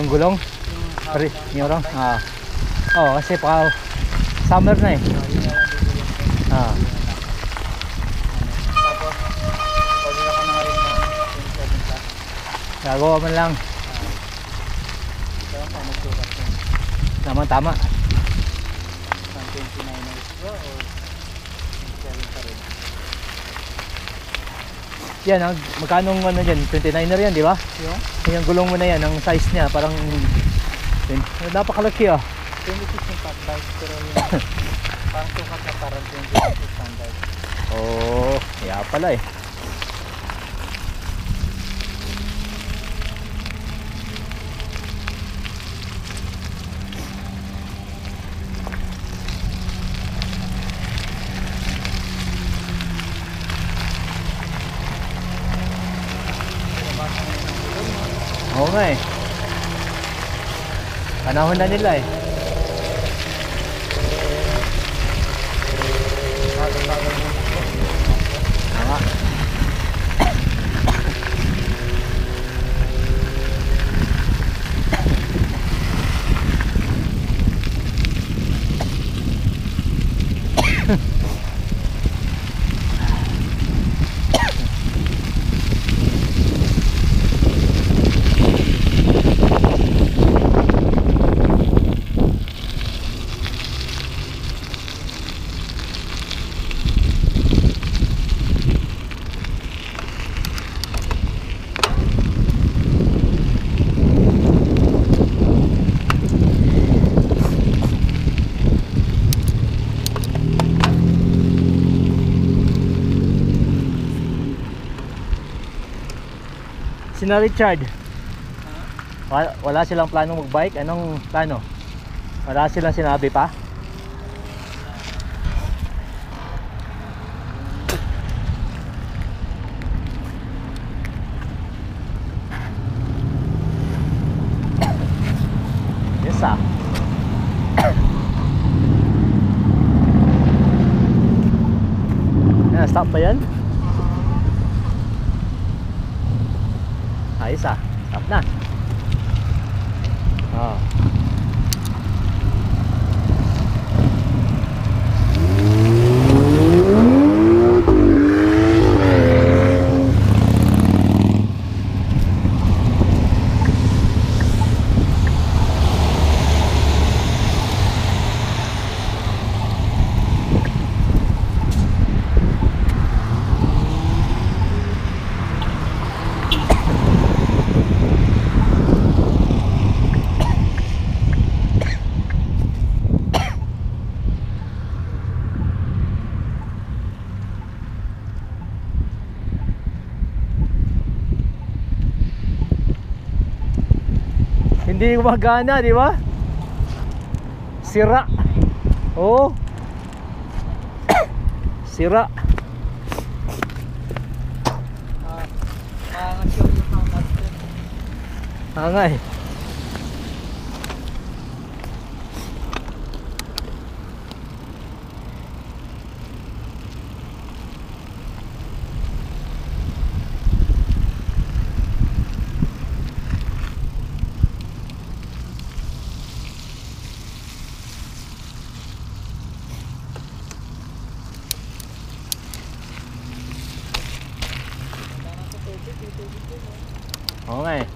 Yung gulong? Yung oh, kasi pa summer na eh. Tapos pwede ako na rin ng 27 plus. Gagawa man lang. Kaya pa magsukat ko. Tama. Ng 29ers ba o 27 pa rin? Yan, magkano ano dyan? 29er yan, di ba? Yung gulong mo na yan, ang size niya parang napakalaki ah. 26 yung top size, pero yung parang sukat na parang 26 standard. Oh, kaya pala eh. Oo nga eh. Panahon na nila eh. Tama. Sina Richard, wala silang planong mag-bike? Anong plano? Wala silang sinabi pa? Yes ah. Stop ba yan? Ayos ah, stop na. Hindi gumagana, di ba? Sira. Oh. Sira. Angay. Oo nga eh.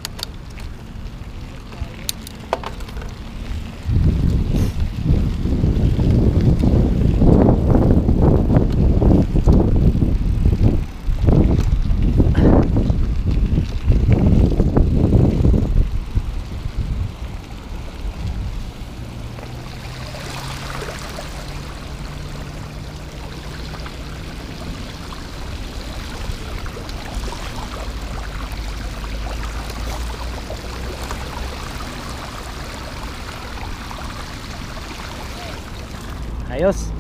Ayos.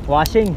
Washing.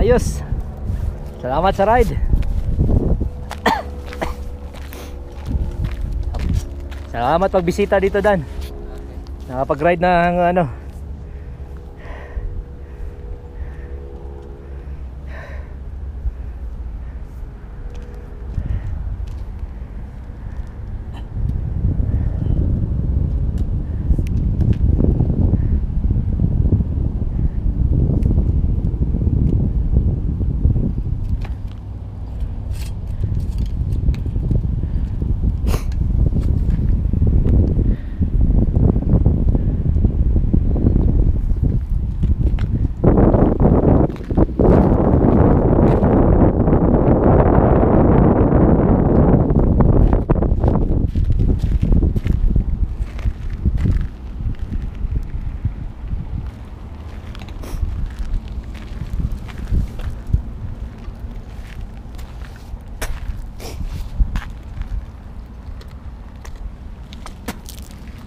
Ayos. Salamat sa ride. Salamat pagbisita dito, Dan. Nakapag-ride ng ano.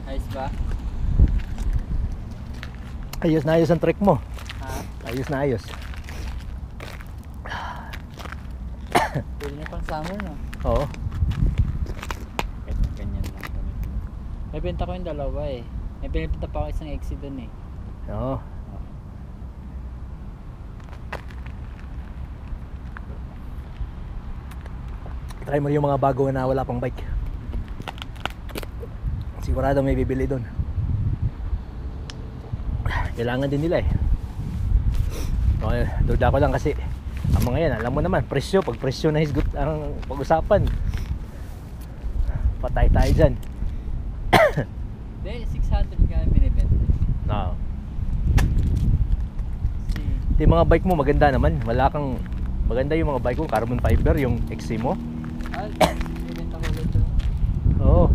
Ayos ba? Ayos na ayos ang trek mo. Ha? Ayos na ayos. Pwede na pang summer, no? Oo. Ganyan lang kami. May benta ko yung dalawa eh. May pinipinta pa ako isang exit dun eh. Oo. Try mo yung mga bago na wala pang bike. Sigurado may bibili doon. Kailangan din nila eh. Okay, duda ko lang kasi ang mga yan, alam mo naman, presyo. Pag presyo na hisgot ang pag-usapan, patay tayo dyan. Hindi, 600 nga binibenta. Oo. Si... Yung mga bike mo maganda naman. Wala kang maganda yung mga bike mo, carbon fiber, yung XC mo. Ah, binibenta ko ulit yun. Oo.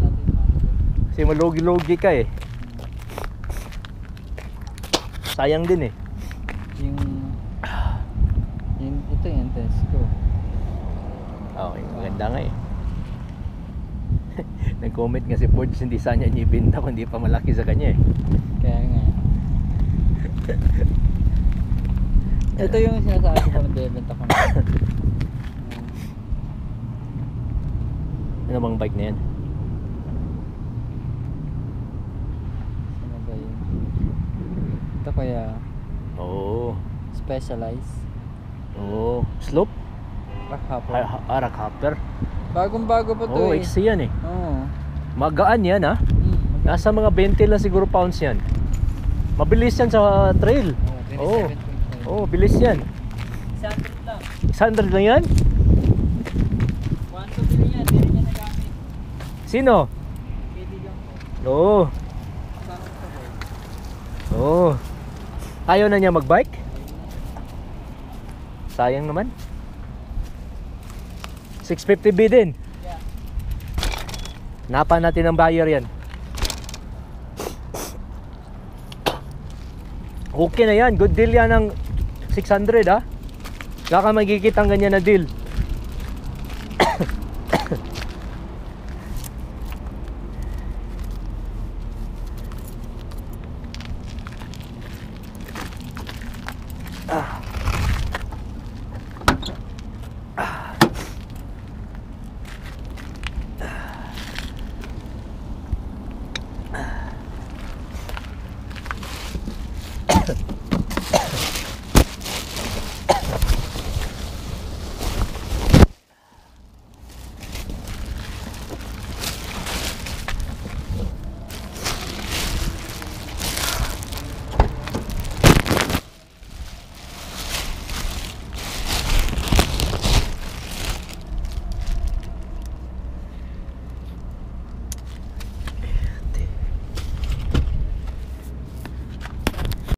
Kasi malugi-lugi ka eh. Sayang din eh. Yung ito yung intense ko. Okay, maganda nga eh. Nag-comment nga si Forge, hindi sana niya ibenta kung hindi pa malaki sa kanya eh. Kaya nga. Ito yung sinasabi ko na binibenta ko na. Ano bang bike na yan? Ano ba yun? Ito kaya Oo. Specialized Oo. Slope? Rock hopper. Rock hopper. Bagong bago pa to Oo, eh. XC yan eh. Oo. Magaan yan ha. Maganda. Nasa mga 20 lang siguro pounds yan. Mabilis yan sa trail. Oo. 27.5. Oo, bilis yan. 600 lang. 600 lang yan? 1 to bilhin yan. Hindi rin niya nagamit. Sino? Pwede lang po. Oo. Kasama ko sa board. Oo. Ayaw na niya magbike? Sayang naman. 650B din. Yeah. Napa natin ang buyer yan. Okay na yan. Good deal yan ng 600 ha. Wala ka magkikita ang ganyan na deal.